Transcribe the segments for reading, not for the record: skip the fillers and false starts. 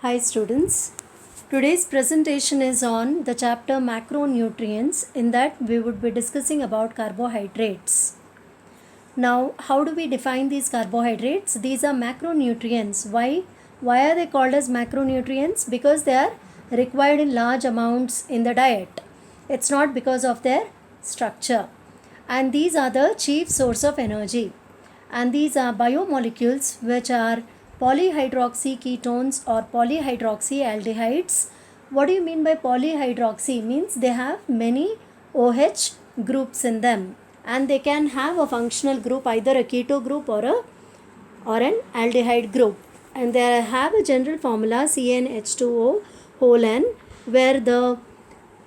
Hi students, today's presentation is on the chapter macronutrients. In that we would be discussing about carbohydrates. Now how do we define these carbohydrates? These are macronutrients. Why are they called as macronutrients? Because they are required in large amounts in the diet. It's not because of their structure. And these are the chief source of energy. And these are biomolecules which are polyhydroxy ketones or polyhydroxyaldehydes. What do you mean by polyhydroxy? Means they have many OH groups in them, and they can have a functional group, either a keto group or an aldehyde group, and they have a general formula CnH2O whole n, where the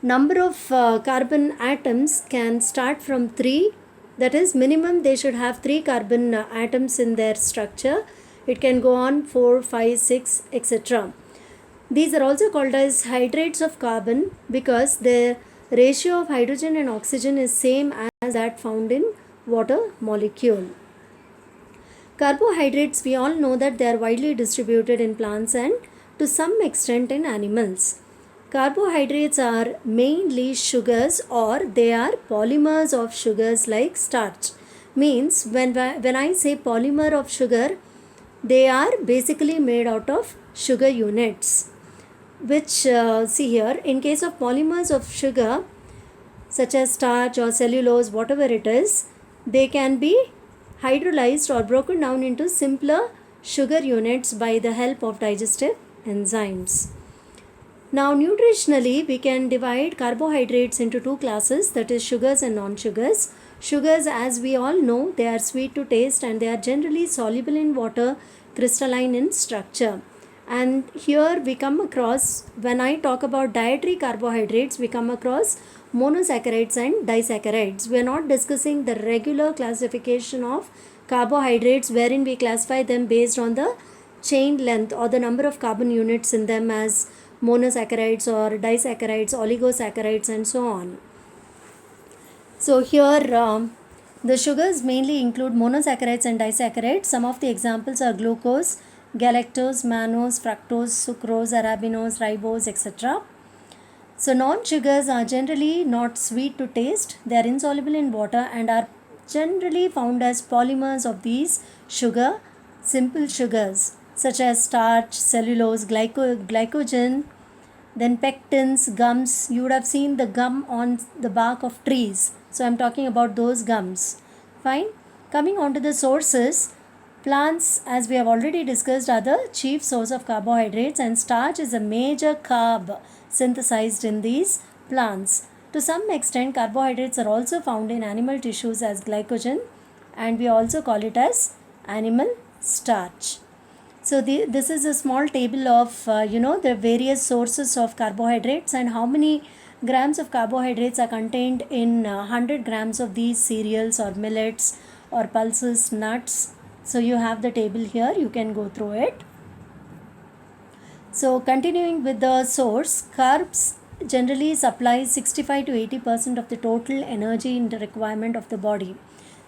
number of carbon atoms can start from 3. That is, minimum they should have 3 carbon atoms in their structure. It can go on 4, 5, 6, etc. These are also called as hydrates of carbon because the ratio of hydrogen and oxygen is same as that found in water molecule. Carbohydrates, we all know that they are widely distributed in plants and to some extent in animals. Carbohydrates are mainly sugars, or they are polymers of sugars like starch. Means when I say polymer of sugar, they are basically made out of sugar units, which see here, in case of polymers of sugar such as starch or cellulose, whatever it is, they can be hydrolyzed or broken down into simpler sugar units by the help of digestive enzymes. Now nutritionally, we can divide carbohydrates into two classes, that is sugars and non-sugars. Sugars, as we all know, they are sweet to taste and they are generally soluble in water, crystalline in structure. And here we come across, when I talk about dietary carbohydrates, we come across monosaccharides and disaccharides. We are not discussing the regular classification of carbohydrates wherein we classify them based on the chain length or the number of carbon units in them as monosaccharides or disaccharides, oligosaccharides and so on. So here the sugars mainly include monosaccharides and disaccharides. Some of the examples are glucose, galactose, mannose, fructose, sucrose, arabinose, ribose, etc. So non-sugars are generally not sweet to taste. They are insoluble in water and are generally found as polymers of these simple sugars such as starch, cellulose, glycogen, then pectins, gums. You would have seen the gum on the bark of trees. So I'm talking about those gums. Fine. Coming on to the sources, plants, as we have already discussed, are the chief source of carbohydrates, and starch is a major carb synthesized in these plants. To some extent, carbohydrates are also found in animal tissues as glycogen, and we also call it as animal starch. So this is a small table of the various sources of carbohydrates and how many grams of carbohydrates are contained in 100 grams of these cereals or millets or pulses, nuts. So you have the table here, you can go through it. So continuing with the source, carbs generally supply 65 to 80% of the total energy in the requirement of the body.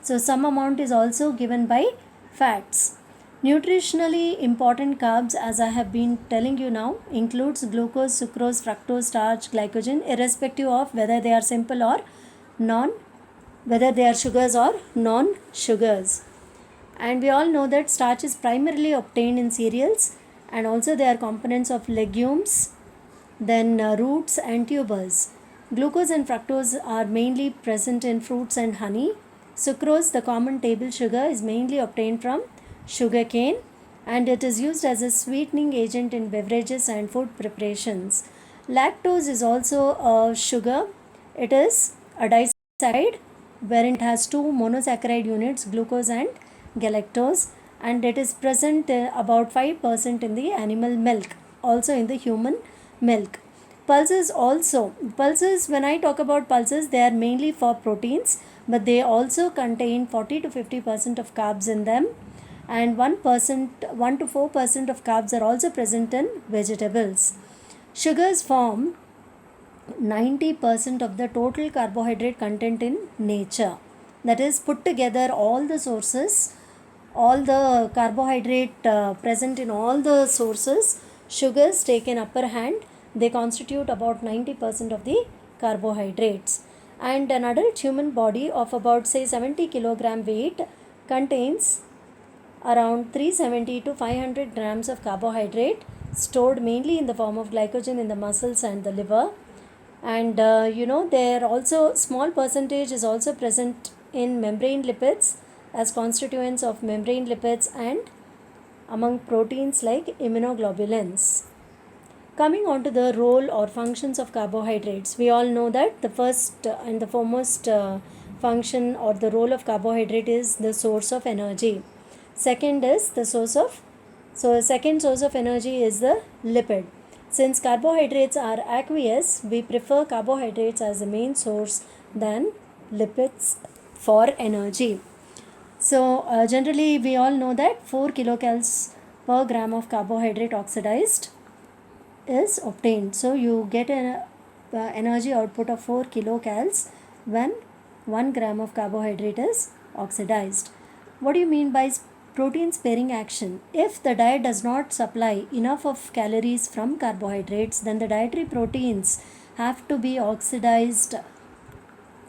So some amount is also given by fats. Nutritionally important carbs, as I have been telling you now, includes glucose, sucrose, fructose, starch, glycogen, irrespective of whether they are simple or whether they are sugars or non-sugars. And we all know that starch is primarily obtained in cereals, and also they are components of legumes, then roots and tubers. Glucose and fructose are mainly present in fruits and honey. Sucrose, the common table sugar, is mainly obtained from sugarcane, and it is used as a sweetening agent in beverages and food preparations. Lactose is also a sugar. It is a disaccharide wherein it has two monosaccharide units, glucose and galactose, and it is present about 5% in the animal milk, also in the human milk. Pulses, when I talk about pulses, they are mainly for proteins, but they also contain 40 to 50% of carbs in them, and 1 to 4% of carbs are also present in vegetables. Sugars form 90% of the total carbohydrate content in nature. That is, put together all the sources, all the carbohydrate present in all the sources sugars take an upper hand. They constitute about 90% of the carbohydrates. And an adult human body of about say 70 kilogram weight contains around 370 to 500 grams of carbohydrate, stored mainly in the form of glycogen in the muscles and the liver. And there also small percentage is also present in membrane lipids as constituents of membrane lipids and among proteins like immunoglobulins. Coming on to the role or functions of carbohydrates, we all know that the first and the foremost function or the role of carbohydrate is the source of energy. Second is the second source of energy is the lipid. Since carbohydrates are aqueous, we prefer carbohydrates as the main source than lipids for energy. So generally we all know that 4 kilocalories per gram of carbohydrate oxidized is obtained. So you get an energy output of 4 kilocalories when 1 gram of carbohydrate is oxidized. What do you mean by protein sparing action? If the diet does not supply enough of calories from carbohydrates, then the dietary proteins have to be oxidized,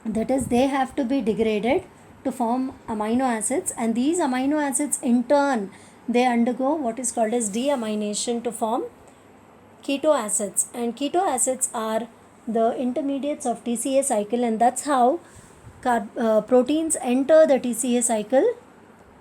that is, they have to be degraded to form amino acids, and these amino acids in turn they undergo what is called as deamination to form keto acids, and keto acids are the intermediates of TCA cycle, and that's how proteins enter the TCA cycle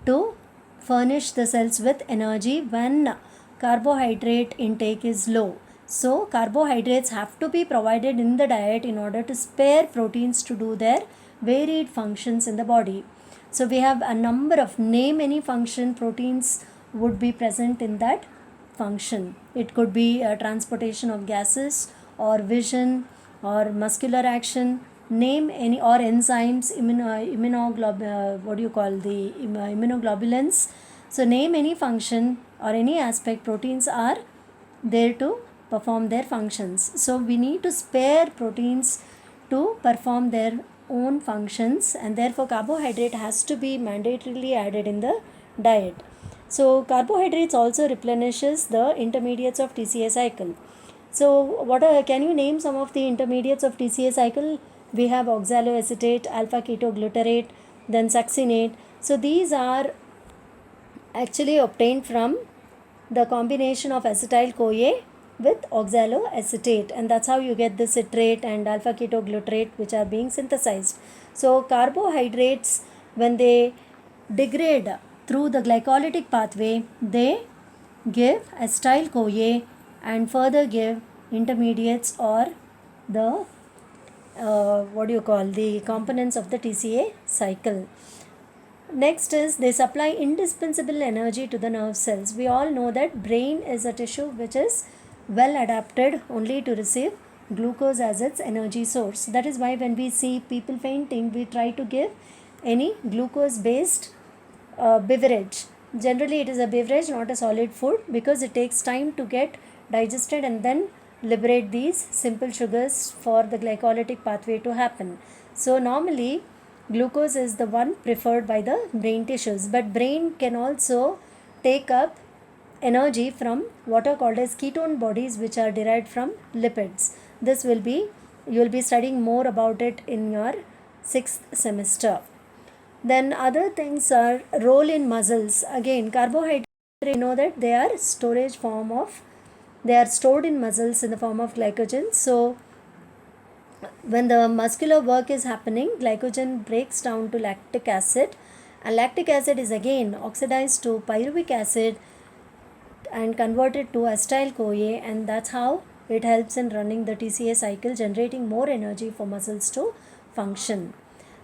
to furnish the cells with energy when carbohydrate intake is low. So carbohydrates have to be provided in the diet in order to spare proteins to do their varied functions in the body. So we have a number of name any function proteins would be present in that function. It could be transportation of gases or vision or muscular action, name any, or enzymes, immunoglobulins. So name any function or any aspect, proteins are there to perform their functions. So we need to spare proteins to perform their own functions, and therefore carbohydrate has to be mandatorily added in the diet. So carbohydrates also replenishes the intermediates of TCA cycle. So can you name some of the intermediates of TCA cycle? We have oxaloacetate, alpha ketoglutarate, then succinate. So these are actually obtained from the combination of acetyl-CoA with oxaloacetate, and that's how you get the citrate and alpha ketoglutarate which are being synthesized. So carbohydrates, when they degrade through the glycolytic pathway, they give acetyl-CoA and further give intermediates or the the components of the TCA cycle. Next is they supply indispensable energy to the nerve cells. We all know that brain is a tissue which is well adapted only to receive glucose as its energy source. That is why when we see people fainting, we try to give any glucose based beverage. Generally it is a beverage, not a solid food, because it takes time to get digested and then liberate these simple sugars for the glycolytic pathway to happen. So normally glucose is the one preferred by the brain tissues, but brain can also take up energy from what are called as ketone bodies, which are derived from lipids. This will be, you will be studying more about it in your 6th semester. Then other things are role in muscles. Again, carbohydrates, you know that they are they are stored in muscles in the form of glycogen. So when the muscular work is happening, glycogen breaks down to lactic acid, and lactic acid is again oxidized to pyruvic acid and converted to acetyl-CoA, and that's how it helps in running the TCA cycle, generating more energy for muscles to function.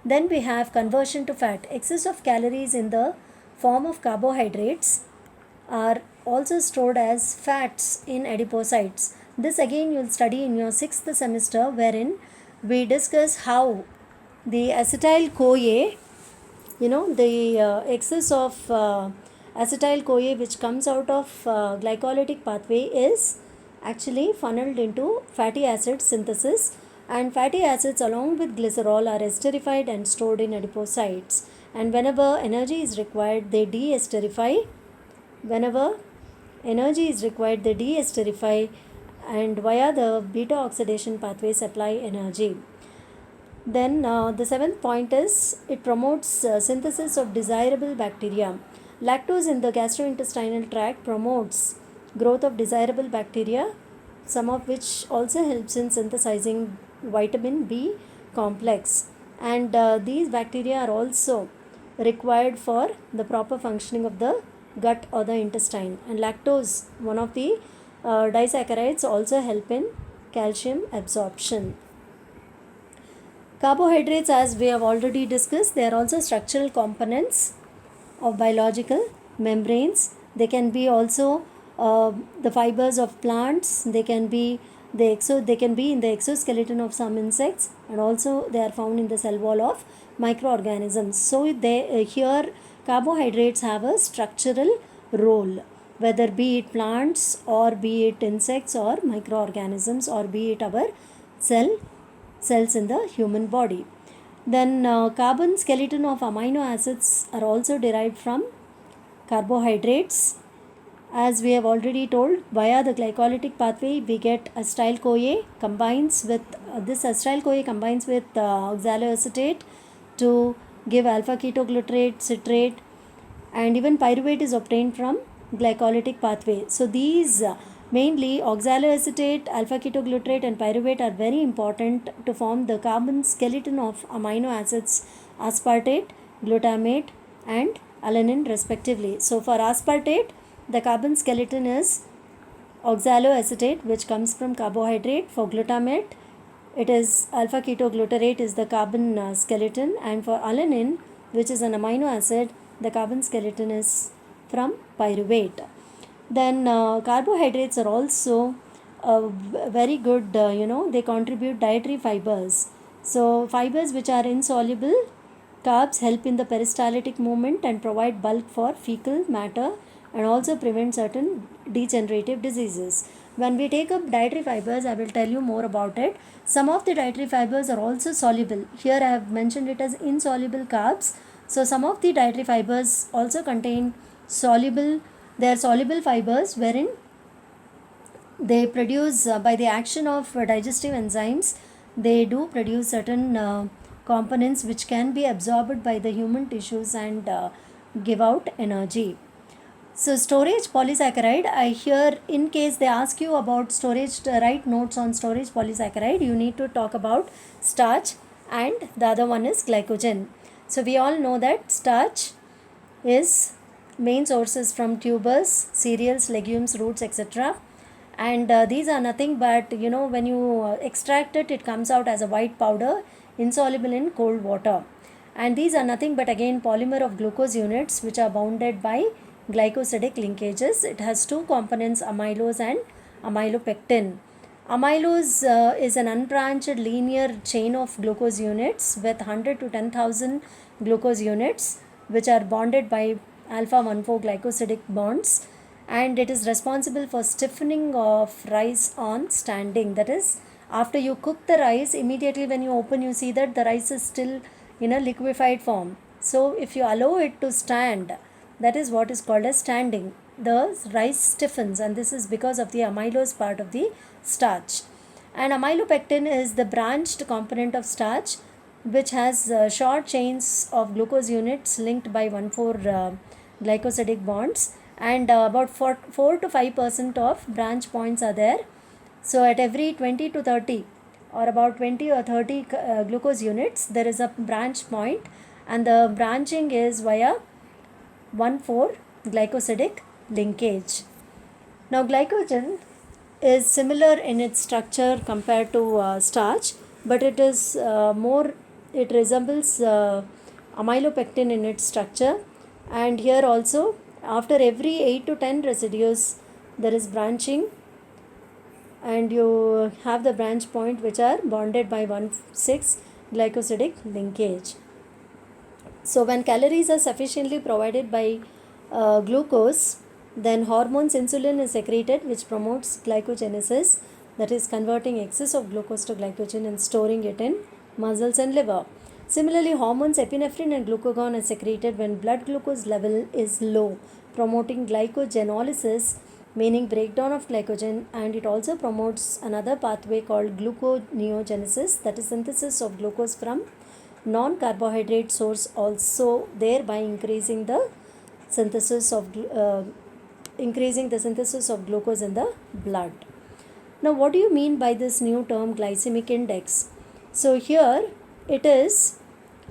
Then we have conversion to fat. Excess of calories in the form of carbohydrates are also stored as fats in adipocytes. This again you will study in your 6th semester, wherein we discuss how the acetyl-CoA, the excess of acetyl-CoA which comes out of glycolytic pathway is actually funneled into fatty acid synthesis, and fatty acids along with glycerol are esterified and stored in adipocytes, and whenever energy is required they de-esterify. Whenever energy is required, they de-esterify and via the beta oxidation pathway supply energy. Then the seventh point is it promotes synthesis of desirable bacteria. Lactose in the gastrointestinal tract promotes growth of desirable bacteria, some of which also helps in synthesizing vitamin B complex. And these bacteria are also required for the proper functioning of the gut or the intestine. And lactose, one of the disaccharides, also help in calcium absorption. Carbohydrates, as we have already discussed, they are also structural components of biological membranes. They can be also the fibers of plants. They can be they can be in the exoskeleton of some insects, and also they are found in the cell wall of microorganisms. So they here carbohydrates have a structural role, whether be it plants or be it insects or microorganisms or be it our cells in the human body. Then carbon skeleton of amino acids are also derived from carbohydrates. As we have already told, via the glycolytic pathway we get acetyl CoA combines with this acetyl CoA combines with oxaloacetate to give alpha ketoglutarate, citrate, and even pyruvate is obtained from glycolytic pathway. So these mainly oxaloacetate, alpha ketoglutarate and pyruvate are very important to form the carbon skeleton of amino acids aspartate, glutamate and alanine respectively. So for aspartate, the carbon skeleton is oxaloacetate, which comes from carbohydrate. For glutamate, it is alpha ketoglutarate is the carbon skeleton, and for alanine, which is an amino acid, the carbon skeleton is from pyruvate. Then carbohydrates are also very good, they contribute dietary fibers. So fibers which are insoluble carbs help in the peristaltic movement and provide bulk for fecal matter and also prevent certain degenerative diseases. When we take up dietary fibers, I will tell you more about it. Some of the dietary fibers are also soluble. Here I have mentioned it as insoluble carbs. So some of the dietary fibers also contain they are soluble fibers wherein they produce by the action of digestive enzymes, they do produce certain components which can be absorbed by the human tissues and give out energy. So storage polysaccharide, I here in case they ask you about storage, write notes on storage polysaccharide, you need to talk about starch and the other one is glycogen. So we all know that starch is main sources from tubers, cereals, legumes, roots, etc. And these are nothing but when you extract it, it comes out as a white powder insoluble in cold water. And these are nothing but again polymer of glucose units which are bounded by glycosidic linkages. It has two components, amylose and amylopectin. Amylose is an unbranched linear chain of glucose units with 100 to 10,000 glucose units which are bonded by alpha 1,4 glycosidic bonds, and it is responsible for stiffening of rice on standing. That is, after you cook the rice, immediately when you open you see that the rice is still in a liquefied form. So if you allow it to stand, that is what is called as standing. The rice stiffens, and this is because of the amylose part of the starch. And amylopectin is the branched component of starch which has short chains of glucose units linked by 1,4 glycosidic bonds, and about 4 to 5% of branch points are there. So at every 20 to 30 or about 20 or 30 glucose units there is a branch point, and the branching is via 1,4 glycosidic linkage. Now glycogen is similar in its structure compared to starch, but it is it resembles amylopectin in its structure. And here also after every 8 to 10 residues there is branching, and you have the branch point which are bonded by 1,6 glycosidic linkage. So when calories are sufficiently provided by glucose, then hormones insulin is secreted which promotes glycogenesis, that is converting excess of glucose to glycogen and storing it in muscles and liver. Similarly, hormones epinephrine and glucagon are secreted when blood glucose level is low, promoting glycogenolysis meaning breakdown of glycogen, and it also promotes another pathway called gluconeogenesis, that is synthesis of glucose from non-carbohydrate source, also thereby increasing the synthesis of glucose in the blood. Now, what do you mean by this new term glycemic index? So here it is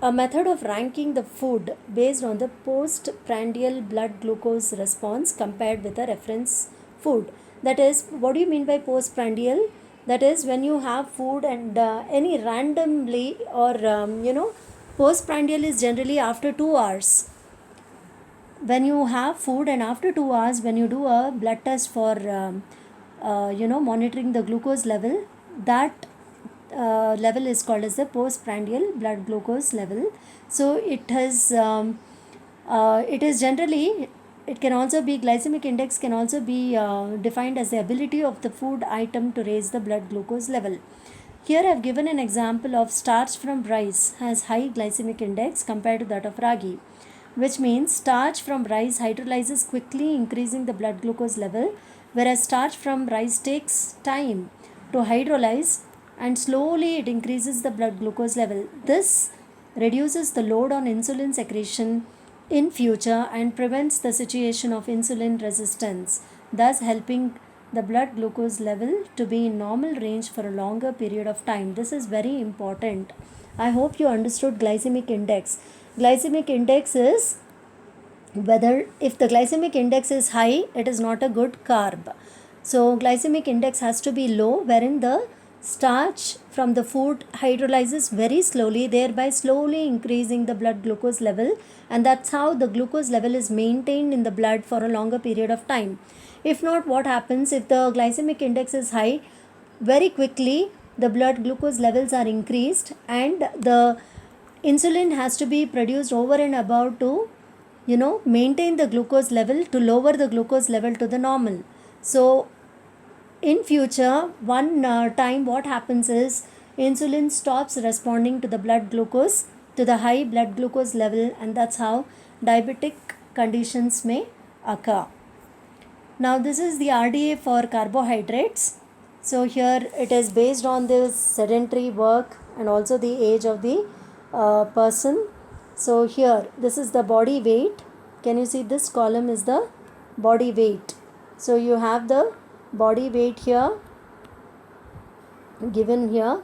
a method of ranking the food based on the postprandial blood glucose response compared with a reference food. That is, what do you mean by postprandial? That is, when you have food and any randomly or postprandial is generally after 2 hours. When you have food and after 2 hours, when you do a blood test for monitoring the glucose level, that level is called as the postprandial blood glucose level. So it is generally, it can also be, glycemic index can also be defined as the ability of the food item to raise the blood glucose level. Here I have given an example of starch from rice has high glycemic index compared to that of ragi, which means starch from rice hydrolyzes quickly, increasing the blood glucose level, whereas starch from rice takes time to hydrolyze and slowly it increases the blood glucose level. This reduces the load on insulin secretion in future and prevents the situation of insulin resistance, thus helping the blood glucose level to be in normal range for a longer period of time. This is very important. I hope you understood glycemic index. Glycemic index is whether, if the glycemic index is high, it is not a good carb. So glycemic index has to be low, wherein the starch from the food hydrolyzes very slowly, thereby slowly increasing the blood glucose level, and that's how the glucose level is maintained in the blood for a longer period of time. If not, what happens, if the glycemic index is high, very quickly the blood glucose levels are increased and the insulin has to be produced over and above to maintain the glucose level, to lower the glucose level to the normal. So in future, one time what happens is insulin stops responding to the blood glucose, to the high blood glucose level, and that's how diabetic conditions may occur. Now this is the RDA for carbohydrates. So here it is based on the sedentary work and also the age of the person. So here this is the body weight. Can you see this column is the body weight? So you have the body weight here given here,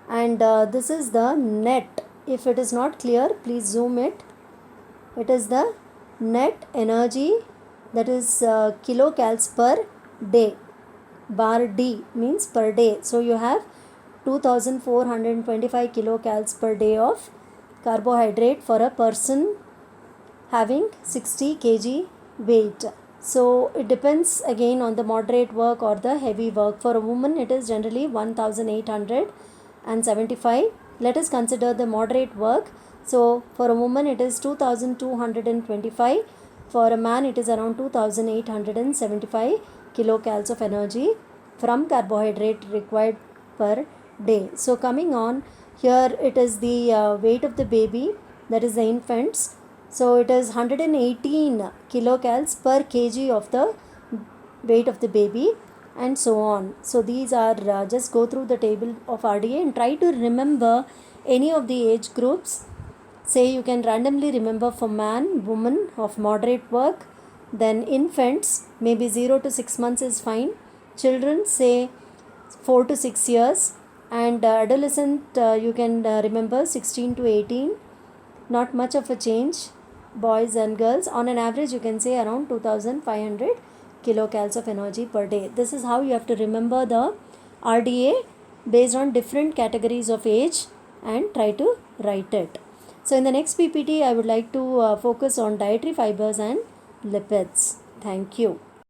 and this is the net. If it is not clear, please zoom it. It is the net energy, that is kilocals per day. Bar D means per day. So you have 2425 kilocals per day of carbohydrate for a person having 60 kg weight. So it depends again on the moderate work or the heavy work. For a woman it is generally 1875. Let us consider the moderate work. So for a woman it is 2225. For a man it is around 2875 kilocals of energy from carbohydrate required per day. So coming on, here it is the weight of the baby, that is the infants. So it is 118 kilocals per kg of the weight of the baby, and so on. So these are just go through the table of RDA and try to remember any of the age groups. Say you can randomly remember for man, woman of moderate work, then infants maybe 0 to 6 months is fine, children say 4 to 6 years, and adolescent you can remember 16 to 18, not much of a change. Boys and girls, on an average you can say around 2500 kilocals of energy per day. This is how you have to remember the RDA based on different categories of age and try to write it. So in the next PPT I would like to focus on dietary fibers and lipids. Thank you.